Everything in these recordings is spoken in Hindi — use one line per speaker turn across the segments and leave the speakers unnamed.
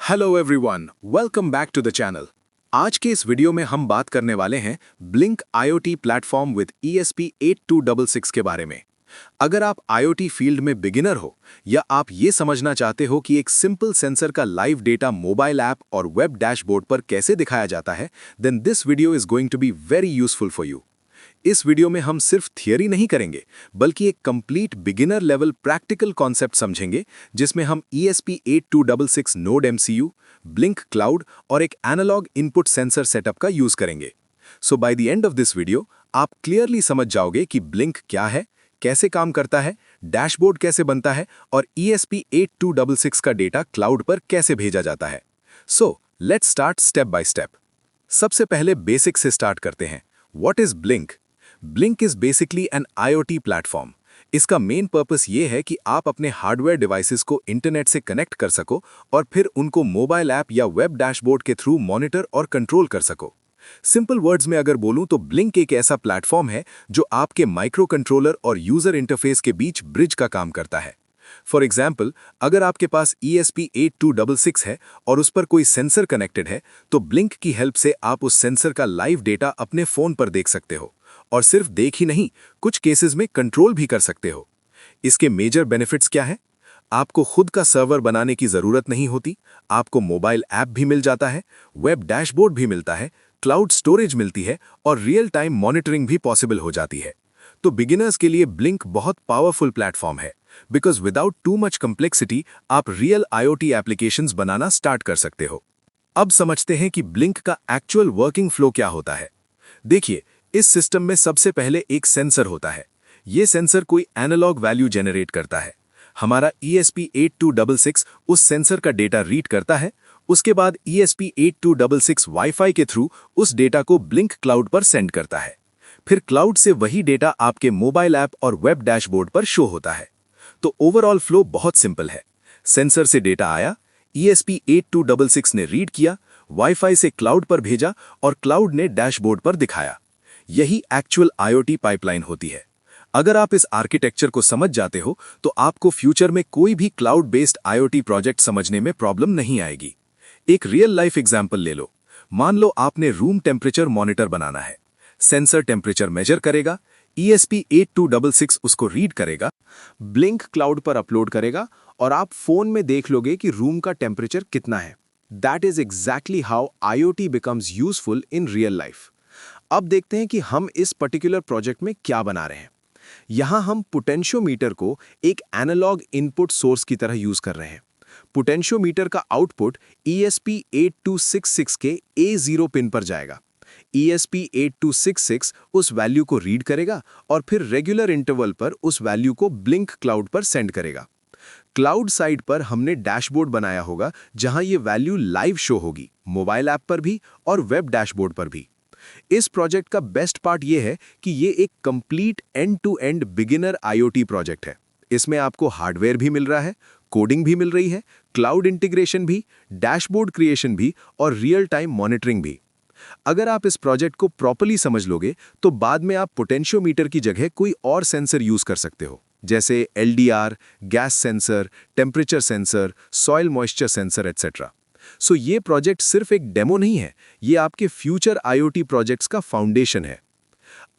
Hello everyone, welcome back to the channel. आज के इस वीडियो में हम बात करने वाले हैं blink IoT platform with ESP8266 के बारे में। अगर आप IoT फील्ड में बिगिनर हो या आप ये समझना चाहते हो कि एक सिंपल सेंसर का लाइव डेटा मोबाइल ऐप और वेब डैशबोर्ड पर कैसे दिखाया जाता है, then this video is going to be very useful for you. इस वीडियो में हम सिर्फ थियरी नहीं करेंगे, बल्कि एक complete beginner level practical concept समझेंगे, जिसमें हम ESP8266 node MCU, blink cloud और एक एनालॉग इनपुट सेंसर सेटअप का यूज करेंगे। So by the end of this video आप क्लियरली समझ जाओगे कि ब्लिंक क्या है, कैसे काम करता है, डैशबोर्ड कैसे बनता है और ESP8266 का डेटा क्लाउड पर कैसे भेजा जाता है। So let's start step by step. सबसे पहले बेसिक से स्टार्ट करते हैं। What is Blynk? Blynk is basically an IoT platform. इसका मेन पर्पस ये है कि आप अपने हार्डवेयर डिवाइसेस को इंटरनेट से कनेक्ट कर सको और फिर उनको मोबाइल ऐप या वेब डैशबोर्ड के थ्रू मॉनिटर और कंट्रोल कर सको। सिंपल वर्ड्स में अगर बोलूं तो ब्लिंक एक ऐसा प्लेटफॉर्म है जो आपके माइक्रो कंट्रोलर और यूजर इंटरफेस के बीच ब्रिज का काम करता है। फॉर एग्जाम्पल, अगर आपके पास ESP8266 है और उस पर कोई सेंसर कनेक्टेड है, तो ब्लिंक की हेल्प से आप उस सेंसर का लाइव डेटा अपने फोन पर देख सकते हो और सिर्फ देख ही नहीं, कुछ केसेस में कंट्रोल भी कर सकते हो। इसके मेजर बेनिफिट्स क्या है? आपको खुद का सर्वर बनाने की जरूरत नहीं होती, आपको मोबाइल ऐप भी मिल जाता है, वेब डैशबोर्ड भी मिलता है, क्लाउड स्टोरेज मिलती है और रियल टाइम मॉनिटरिंग भी पॉसिबल हो जाती है। तो बिगिनर्स के लिए ब्लिंक बहुत पावरफुल प्लेटफॉर्म है, because without too much complexity आप रियल IoT एप्लीकेशंस बनाना स्टार्ट कर सकते हो। अब समझते हैं कि ब्लिंक का एक्चुअल वर्किंग फ्लो क्या होता है। देखिए, इस सिस्टम में सबसे पहले एक सेंसर होता है। ये सेंसर कोई एनालॉग वैल्यू जनरेट करता है। हमारा ESP8266 उस सेंसर का डेटा रीड करता है। उसके बाद ESP8266 वाईफाई के थ्रू उस डेटा को ब्लिंक क्लाउड पर सेंड करता है। फिर क्लाउड से वही डेटा आपके मोबाइल ऐप और वेब डैशबोर्ड पर शो होता है। तो ओवरऑल फ्लो बहुत सिंपल है। सेंसर से डेटा आया, ESP8266 ने रीड किया, वाईफाई से क्लाउड पर भेजा और क्लाउड ने डैशबोर्ड पर दिखाया। यही एक्चुअल IoT पाइपलाइन होती है। अगर आप इस आर्किटेक्चर को समझ जाते हो, तो आपको फ्यूचर में कोई भी क्लाउड बेस्ड IoT प्रोजेक्ट समझने में प्रॉब्लम नहीं आएगी। एक रियल लाइफ एग्जाम्पल ले लो। मान लो आपने रूम टेम्परेचर मॉनिटर बनाना है। सेंसर टेम्परेचर मेजर करेगा, ESP8266 उसको रीड करेगा, ब्लिंक क्लाउड पर अपलोड करेगा और आप फोन में देख लोगे कि रूम का टेम्परेचर कितना है। That is exactly how IoT becomes useful in real life. अब देखते हैं कि हम इस पर्टिकुलर प्रोजेक्ट में क्या बना रहे हैं। यहां हम पोटेंशियोमीटर को एक एनालॉग इनपुट सोर्स की तरह यूज कर रहे हैं। पोटेंशियोमीटर का आउटपुट ESP8266 के A0 पिन पर जाएगा। ESP8266 उस वैल्यू को रीड करेगा और फिर रेगुलर इंटरवल पर उस वैल्यू को ब्लिंक क्लाउड पर सेंड करेगा। क्लाउड साइड पर हमने डैशबोर्ड बनाया होगा, जहां ये वैल्यू लाइव शो होगी, मोबाइल ऐप पर भी और वेब डैशबोर्ड पर भी। इस प्रोजेक्ट का बेस्ट पार्ट ये है कि ये एक complete end to end beginner IoT project है। इसमें आपको हार्डवेयर भी मिल रहा है, कोडिंग भी मिल रही है, क्लाउड इंटीग्रेशन भी, डैशबोर्ड क्रिएशन भी और रियल टाइम मॉनिटरिंग भी। अगर आप इस प्रोजेक्ट को प्रॉपर्ली समझ लोगे, तो बाद में आप पोटेंशियोमीटर की जगह कोई और सेंसर यूज कर सकते हो, जैसे LDR, gas sensor, temperature sensor, soil moisture sensor etcetera. So ये प्रोजेक्ट सिर्फ एक डेमो नहीं है, ये आपके फ्यूचर IoT प्रोजेक्ट्स का फाउंडेशन है।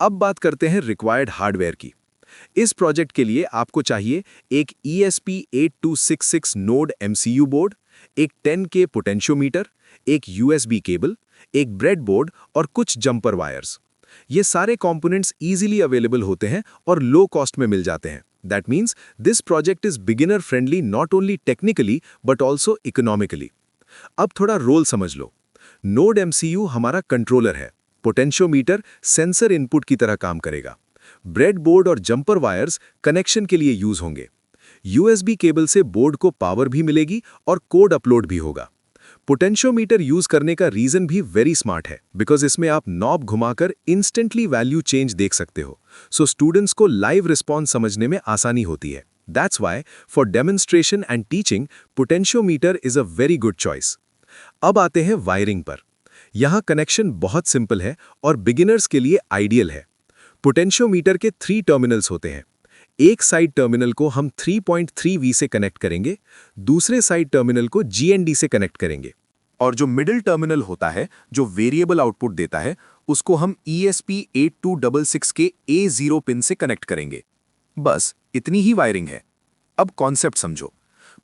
अब बात करते हैं रिक्वायर्ड हार्डवेयर की। इस प्रोजेक्ट के लिए आपको चाहिए एक ESP8266 नोड MCU बोर्ड, एक 10K पोटेंशियोमीटर, एक USB केबल, एक ब्रेडबोर्ड और कुछ जंपर वायर्स। ये सारे कंपोनेंट्स इजीली अवेलेबल होते हैं और लो कॉस्ट में मिल जाते हैं। That means this project is beginner friendly not only technically but also economically. अब थोड़ा रोल समझ लो। नोड MCU हमारा कंट्रोलर है, पोटेंशियोमीटर सेंसर इनपुट की तरह काम करेगा, ब्रेडबोर्ड और जंपर वायर्स कनेक्शन के लिए यूज होंगे, USB केबल से बोर्ड को पावर भी मिलेगी और कोड अपलोड भी होगा। पोटेंशियोमीटर यूज करने का रीजन भी वेरी स्मार्ट है, बिकॉज इसमें आप नॉब घुमाकर इंस्टेंटली वैल्यू चेंज देख सकते हो। सो स्टूडेंट्स को लाइव रिस्पॉन्स समझने में आसानी होती है। That's why, for demonstration and teaching, potentiometer is a very good choice. अब आते हैं वायरिंग पर। यहाँ कनेक्शन बहुत सिंपल है और बिगिनर्स के लिए आइडियल है। पोटेंशियोमीटर के 3 टर्मिनल्स होते हैं। एक साइड टर्मिनल को हम 3.3V से कनेक्ट करेंगे, दूसरे साइड टर्मिनल को GND से कनेक्ट करेंगे। और जो मिडिल टर्मिनल होता है, जो वेरिएबल आउटपुट देता है, उसको हम ESP8266 के A0 पिन से कनेक्ट करेंगे। बस इतनी ही वायरिंग है। अब कॉन्सेप्ट समझो।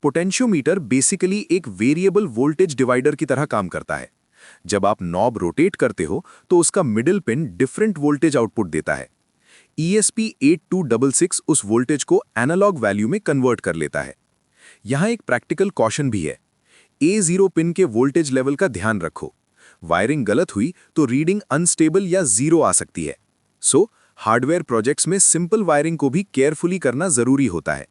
पोटेंशियोमीटर बेसिकली एक वेरिएबल वोल्टेज डिवाइडर की तरह काम करता है। जब आप नॉब रोटेट करते हो तो उसका middle pin different voltage output देता है। ESP8266 उस वोल्टेज को एनालॉग वैल्यू में कन्वर्ट कर लेता है। यहां एक प्रैक्टिकल कॉशन भी है। A0 पिन के वोल्टेज लेवल का ध्यान रखो। वायरिंग गलत हुई तो रीडिंग अनस्टेबल या जीरो आ सकती है। सो हार्डवेयर प्रोजेक्ट्स में सिंपल वायरिंग को भी केयरफुली करना जरूरी होता है।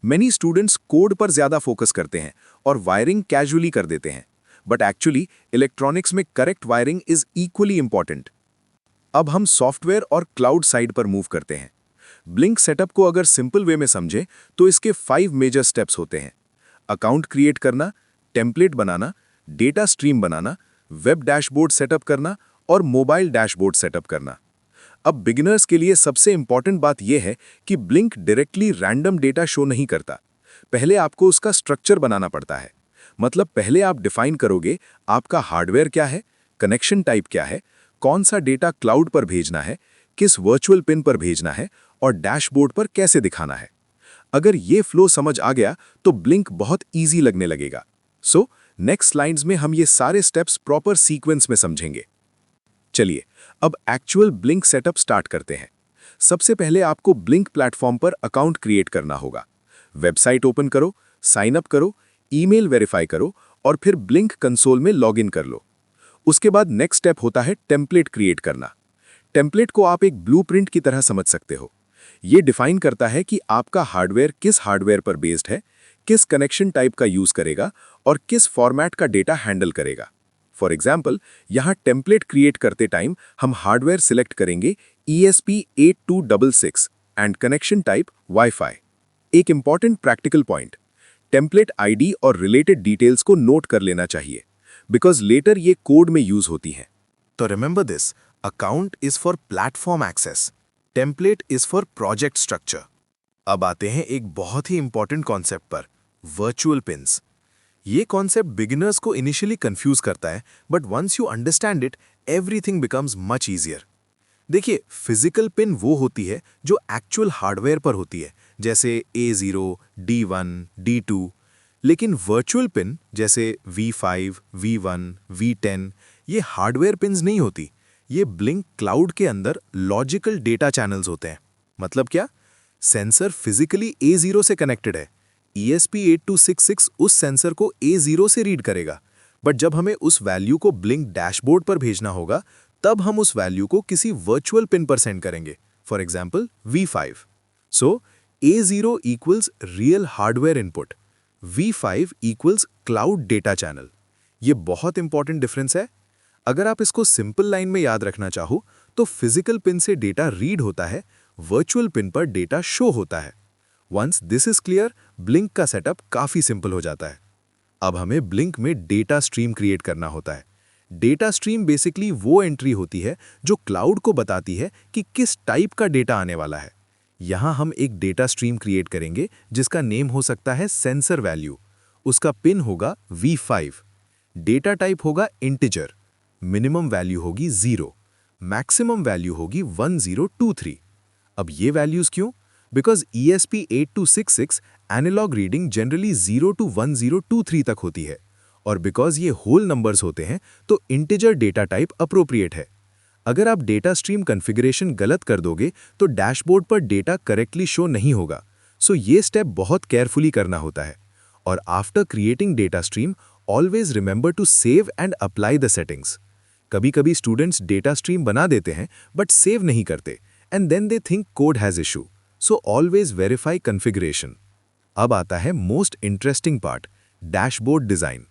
मेनी स्टूडेंट्स कोड पर ज्यादा फोकस करते हैं और वायरिंग कैजुअली कर देते हैं, बट एक्चुअली इलेक्ट्रॉनिक्स में correct wiring is equally important. अब हम सॉफ्टवेयर और क्लाउड साइड पर मूव करते हैं। ब्लिंक सेटअप को अगर सिंपल वे में समझें तो इसके 5 मेजर स्टेप्स होते हैं। अकाउंट क्रिएट करना, टेम्पलेट बनाना, डेटा स्ट्रीम बनाना, वेब डैशबोर्ड सेटअप करना और मोबाइल डैशबोर्ड सेटअप करना। अब बिगिनर्स के लिए सबसे इंपॉर्टेंट बात यह है कि blink directly random data show नहीं करता। पहले आपको उसका स्ट्रक्चर बनाना पड़ता है। मतलब पहले आप डिफाइन करोगे आपका हार्डवेयर क्या है, कनेक्शन टाइप क्या है, कौन सा डेटा क्लाउड पर भेजना है, किस वर्चुअल पिन पर भेजना है और डैशबोर्ड पर कैसे दिखाना है। अगर ये फ्लो समझ आ गया तो ब्लिंक बहुत ईजी लगने लगेगा। सो नेक्स्ट स्लाइड्स में हम ये सारे स्टेप्स प्रॉपर सीक्वेंस में समझेंगे। चलिए अब एक्चुअल ब्लिंक सेटअप स्टार्ट करते हैं। सबसे पहले आपको ब्लिंक प्लेटफॉर्म पर अकाउंट क्रिएट करना होगा। वेबसाइट ओपन करो, साइन अप करो, ईमेल वेरीफाई करो और फिर ब्लिंक कंसोल में लॉगिन कर लो। उसके बाद नेक्स्ट स्टेप होता है टेम्पलेट क्रिएट करना। टेम्पलेट को आप एक ब्लूप्रिंट की तरह समझ सकते हो। ये डिफाइन करता है कि आपका हार्डवेयर किस हार्डवेयर पर बेस्ड है, किस कनेक्शन टाइप का यूज करेगा और किस फॉर्मेट का डेटा हैंडल करेगा। फॉर एग्जाम्पल, यहाँ टेम्पलेट क्रिएट करते टाइम हम हार्डवेयर सिलेक्ट करेंगे ESP8266 and connection type WiFi. एक important practical point, template ID और रिलेटेड डिटेल्स को नोट कर लेना चाहिए, बिकॉज लेटर ये कोड में यूज होती हैं। तो remember this, account is for platform access, template is for project structure. अब आते हैं एक बहुत ही इंपॉर्टेंट कॉन्सेप्ट पर, वर्चुअल पिन्स। ये कॉन्सेप्ट बिगिनर्स को इनिशियली कंफ्यूज करता है, but once you understand it, everything becomes much easier. देखिए, फिजिकल पिन वो होती है जो एक्चुअल हार्डवेयर पर होती है, जैसे A0, D1, D2। लेकिन वर्चुअल पिन जैसे V5, V1, V10 ये हार्डवेयर पिन्स नहीं होती। ये ब्लिंक क्लाउड के अंदर लॉजिकल डेटा चैनल्स होते हैं। मतलब क्या? सेंसर फिजिकली A0 से कनेक्टेड है। ESP8266 उस सेंसर को A0 से रीड करेगा, बट जब हमें उस वैल्यू को ब्लिंक डैशबोर्ड पर भेजना होगा, तब हम उस वैल्यू को किसी वर्चुअल पिन पर सेंड करेंगे, for example V5। So A0 equals real hardware input, V5 equals cloud data channel. ये बहुत इंपॉर्टेंट डिफरेंस है। अगर आप इसको सिंपल लाइन में याद रखना चाहो तो फिजिकल पिन से डेटा रीड होता है, वर्चुअल पिन पर डेटा शो होता है। Once this is clear, Blynk का सेटअप काफी सिंपल हो जाता है। अब हमें ब्लिंक में डेटा स्ट्रीम क्रिएट करना होता है। डेटा स्ट्रीम बेसिकली वो एंट्री होती है जो क्लाउड को बताती है कि किस टाइप का डेटा आने वाला है। यहां हम एक डेटा स्ट्रीम क्रिएट करेंगे जिसका नेम हो सकता है सेंसर वैल्यू। उसका पिन होगा V5। डेटा टाइप होगा इंटिजर। मिनिमम वैल्यू होगी 0, मैक्सिमम वैल्यू होगी 1023। अब ये वैल्यूज क्यों? Because ESP8266 analog reading generally 0 to 1023 तक होती है, और बिकॉज ये होल नंबर्स होते हैं तो इंटिजर डेटा टाइप अप्रोप्रिएट है। अगर आप डेटा स्ट्रीम कॉन्फ़िगरेशन गलत कर दोगे तो डैशबोर्ड पर डेटा करेक्टली शो नहीं होगा। सो ये स्टेप बहुत केयरफुली करना होता है। और after creating data stream, always remember to save and apply the settings. कभी-कभी स्टूडेंट्स डेटा स्ट्रीम बना देते हैं बट सेव नहीं करते, and then they think code has issue. So always verify configuration. अब आता है most interesting part, dashboard design.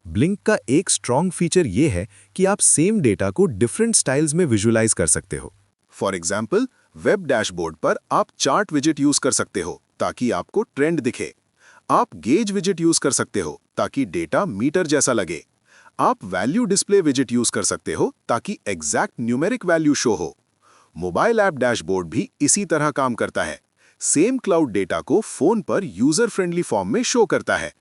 Blynk का एक स्ट्रॉन्ग फीचर ये है कि आप सेम डेटा को डिफरेंट स्टाइल्स में विजुअलाइज कर सकते हो। फॉर एग्जाम्पल, वेब डैशबोर्ड पर आप चार्ट विजेट यूज कर सकते हो ताकि आपको ट्रेंड दिखे। आप गेज विजेट यूज कर सकते हो ताकि डेटा मीटर जैसा लगे। आप वैल्यू डिस्प्ले विजेट यूज कर सकते हो ताकि एग्जैक्ट न्यूमेरिक वैल्यू शो हो। मोबाइल ऐप डैशबोर्ड भी इसी तरह काम करता है। सेम क्लाउड डेटा को फोन पर यूजर फ्रेंडली फॉर्म में शो करता है।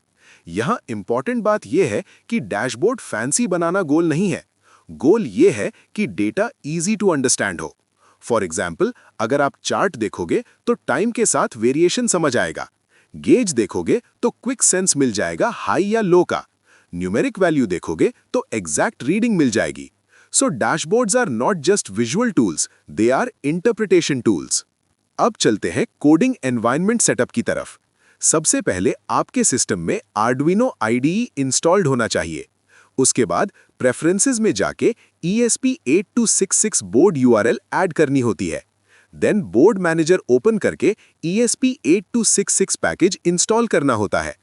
यहाँ इंपॉर्टेंट बात यह है कि डैशबोर्ड फैंसी बनाना गोल नहीं है। गोल ये है कि डेटा इजी टू अंडरस्टैंड हो। फॉर एग्जाम्पल, अगर आप चार्ट देखोगे तो टाइम के साथ वेरिएशन समझ आएगा। गेज देखोगे तो क्विक सेंस मिल जाएगा हाई या लो का। न्यूमेरिक वैल्यू देखोगे तो एग्जैक्ट रीडिंग मिल जाएगी। So dashboards are not just visual tools, they are interpretation tools. अब चलते हैं कोडिंग एनवायरनमेंट सेटअप की तरफ। सबसे पहले आपके सिस्टम में आर्डुइनो आईडीई इंस्टॉल्ड होना चाहिए। उसके बाद प्रेफरेंसेस में जाके ESP8266 बोर्ड URL ऐड करनी होती है। देन बोर्ड मैनेजर ओपन करके ESP8266 पैकेज इंस्टॉल करना होता है।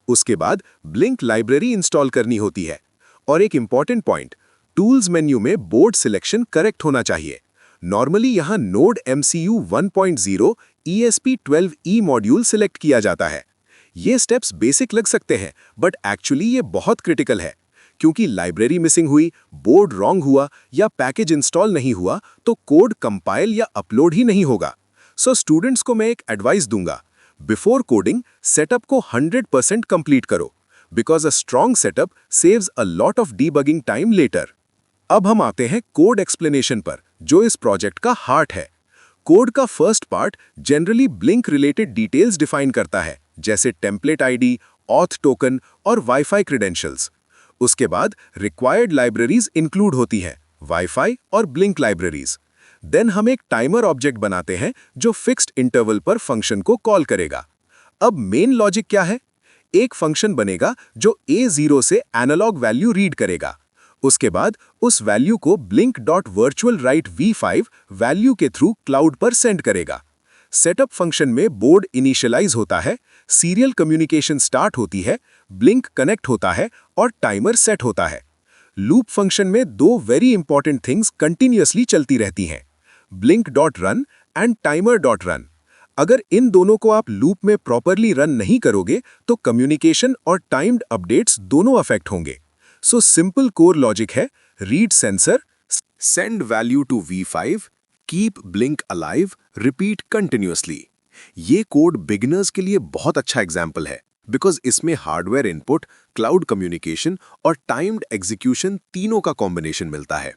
उसके बाद ब्लिंक लाइब्रेरी इंस्टॉल करनी होती है। और एक इंपॉर्टेंट पॉइंट, टूल्स मेन्यू में बोर्ड सिलेक्शन करेक्ट होना चाहिए। नॉर्मली यहाँ node MCU 1.0 ESP12E module select किया जाता है। ये स्टेप्स बेसिक लग सकते हैं, बट एक्चुअली ये बहुत क्रिटिकल है, क्योंकि लाइब्रेरी मिसिंग हुई, बोर्ड रॉन्ग हुआ या पैकेज इंस्टॉल नहीं हुआ तो कोड कंपाइल या अपलोड ही नहीं होगा। सो स्टूडेंट्स को मैं एक एडवाइस दूंगा, बिफोर कोडिंग सेटअप को 100% कंप्लीट करो, because a strong setup saves a lot of debugging time later. अब हम आते हैं कोड एक्सप्लेनेशन पर, जो इस प्रोजेक्ट का हार्ट है। कोड का first part generally blink related details define करता है, जैसे टेम्पलेट आईडी, ऑथ टोकन और वाईफाई क्रेडेंशियल्स। उसके बाद रिक्वायर्ड लाइब्रेरीज इंक्लूड होती हैं, वाईफाई और ब्लिंक लाइब्रेरीज। देन हम एक टाइमर ऑब्जेक्ट बनाते हैं जो फिक्स्ड इंटरवल पर फंक्शन को कॉल करेगा। अब मेन लॉजिक क्या है? एक फंक्शन बनेगा जो A0 से एनालॉग वैल्यू रीड करेगा। उसके बाद उस वैल्यू को blink.virtualWriteV5 वैल्यू के थ्रू क्लाउड पर सेंड करेगा। सेटअप फंक्शन में बोर्ड इनिशियलाइज होता है, सीरियल कम्युनिकेशन स्टार्ट होती है, ब्लिंक कनेक्ट होता है और टाइमर सेट होता है। लूप फंक्शन में दो वेरी इंपॉर्टेंट थिंग्स कंटिन्यूअसली चलती रहती हैं, blink.run एंड timer.run। अगर इन दोनों को आप लूप में प्रॉपरली रन नहीं करोगे तो कम्युनिकेशन और टाइम्ड अपडेट्स दोनों अफेक्ट होंगे। सो सिंपल कोर लॉजिक है, read sensor, send value to V5, keep Blynk alive, repeat continuously. ये कोड बिगिनर्स के लिए बहुत अच्छा एग्जाम्पल है, बिकॉज इसमें हार्डवेयर इनपुट, क्लाउड कम्युनिकेशन और टाइम्ड एग्जीक्यूशन तीनों का कॉम्बिनेशन मिलता है।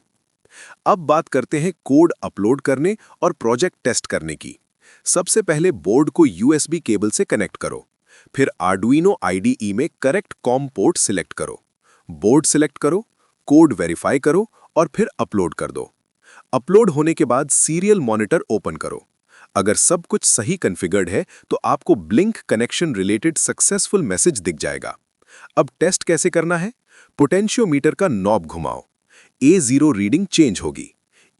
अब बात करते हैं कोड अपलोड करने और प्रोजेक्ट टेस्ट करने की। सबसे पहले बोर्ड को USB केबल से कनेक्ट करो, फिर आर्डुइनो IDE में करेक्ट कॉम पोर्ट सिलेक्ट करो, बोर्ड सिलेक्ट करो, कोड वेरीफाई करो और फिर अपलोड कर दो। अपलोड होने के बाद सीरियल मॉनिटर ओपन करो। अगर सब कुछ सही कॉन्फ़िगर्ड है तो आपको blink connection related successful message दिख जाएगा। अब टेस्ट कैसे करना है? पोटेंशियोमीटर का नॉब घुमाओ, A0 रीडिंग चेंज होगी,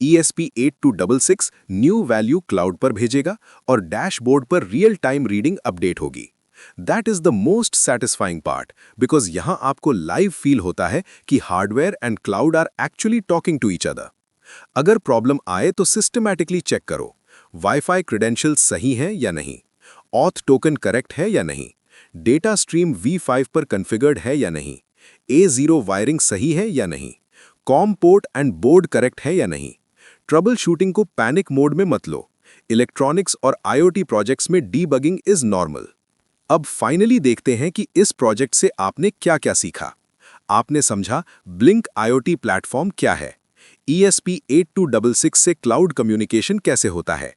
ESP8266 न्यू वैल्यू क्लाउड पर भेजेगा और डैशबोर्ड पर रियल टाइम रीडिंग अपडेट होगी। That is the most satisfying part, because यहाँ आपको लाइव फील होता है कि hardware and cloud are actually talking to each other. अगर प्रॉब्लम आए तो सिस्टमैटिकली चेक करो, वाईफाई क्रेडेंशियल्स सही हैं या नहीं, ऑथ टोकन करेक्ट है या नहीं, डेटा स्ट्रीम V5 पर कॉन्फ़िगर्ड है या नहीं, A0 वायरिंग सही है या नहीं, com port and board correct है या नहीं। ट्रबल शूटिंग को पैनिक मोड में मत लो। इलेक्ट्रॉनिक्स और IoT प्रोजेक्ट्स में डीबगिंग इज नॉर्मल। अब फाइनली देखते हैं कि इस प्रोजेक्ट से आपने क्या-क्या सीखा। आपने समझा ब्लिंक IoT प्लेटफॉर्म क्या है, ESP8266 से क्लाउड कम्युनिकेशन कैसे होता है,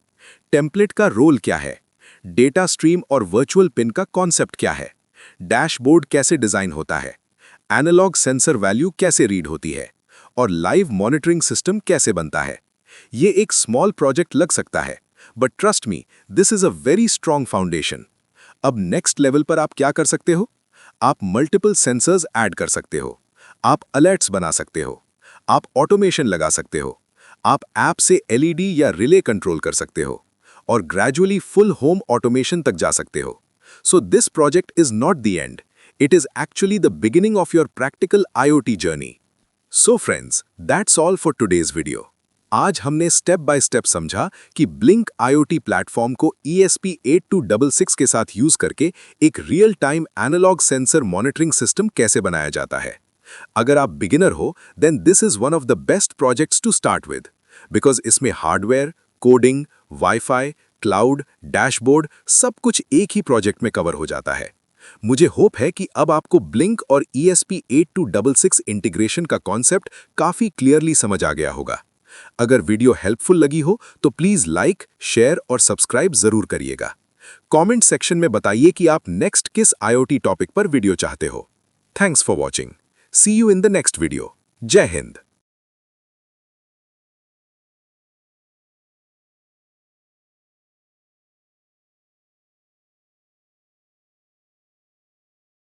टेम्पलेट का रोल क्या है, डेटा स्ट्रीम और वर्चुअल पिन का कॉन्सेप्ट क्या है, डैशबोर्ड कैसे डिजाइन होता है, एनालॉग सेंसर वैल्यू कैसे रीड होती है और लाइव मॉनिटरिंग सिस्टम कैसे बनता है। ये एक स्मॉल प्रोजेक्ट लग सकता है, but trust me, this is a very strong foundation. अब नेक्स्ट लेवल पर आप क्या कर सकते हो? आप मल्टीपल सेंसर्स ऐड कर सकते हो, आप अलर्ट्स बना सकते हो, आप ऑटोमेशन लगा सकते हो, आप ऐप से LED या रिले कंट्रोल कर सकते हो और ग्रेजुअली फुल होम ऑटोमेशन तक जा सकते हो। So this project is not the end, it is actually the beginning of your practical IoT journey. So friends, that's all for today's video. आज हमने स्टेप बाय स्टेप समझा कि ब्लिंक IoT प्लेटफॉर्म को ESP8266 के साथ यूज करके एक real time analog sensor monitoring system कैसे बनाया जाता है। अगर आप बिगिनर हो, then this is one of the best projects to start with, because इसमें hardware, coding, WiFi, cloud, dashboard सब कुछ एक ही प्रोजेक्ट में कवर हो जाता है। मुझे होप है कि अब आपको ब्लिंक और ESP8266 इंटीग्रेशन का कॉन्सेप्ट काफी क्लियरली समझ आ गया होगा। अगर वीडियो हेल्पफुल लगी हो तो प्लीज लाइक, शेयर और सब्सक्राइब जरूर करिएगा। कमेंट सेक्शन में बताइए कि आप नेक्स्ट किस IoT टॉपिक पर वीडियो चाहते हो। Thanks for watching. See you in the next video. जय हिंद।